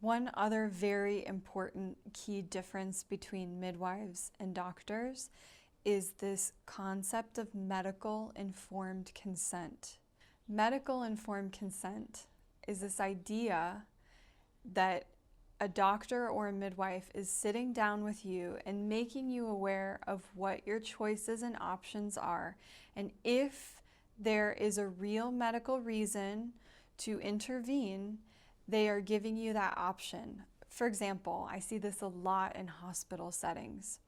One other very important key difference between midwives and doctors is this concept of medical informed consent. Medical informed consent is this idea that a doctor or a midwife is sitting down with you and making you aware of what your choices and options are. And if there is a real medical reason to intervene, they are giving you that option. For example, I see this a lot in hospital settings.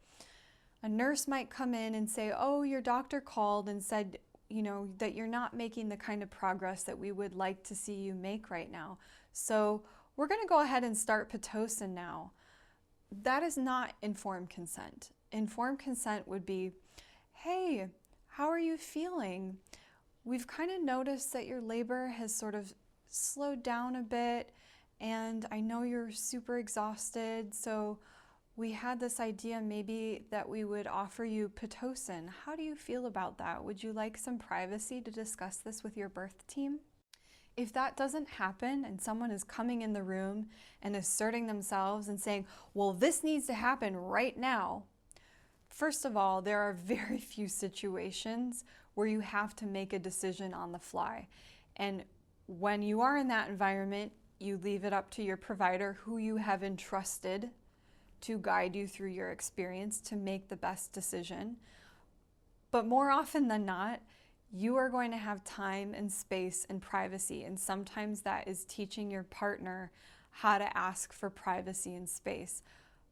A nurse might come in and say, oh, your doctor called and said, that you're not making the kind of progress that we would like to see you make right now. So we're going to go ahead and start Pitocin now. That is not informed consent. Informed consent would be, hey, how are you feeling? We've kind of noticed that your labor has sort of slowed down a bit, and I know you're super exhausted, so we had this idea maybe that we would offer you Pitocin. How do you feel about that? Would you like some privacy to discuss this with your birth team? If that doesn't happen and someone is coming in the room and asserting themselves and saying, well, this needs to happen right now, first of all, there are very few situations where you have to make a decision on the fly. And when you are in that environment, you leave it up to your provider who you have entrusted to guide you through your experience to make the best decision. But more often than not, you are going to have time and space and privacy. And sometimes that is teaching your partner how to ask for privacy and space.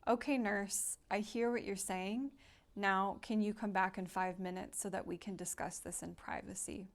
Okay, nurse, I hear what you're saying. Now, can you come back in 5 minutes so that we can discuss this in privacy?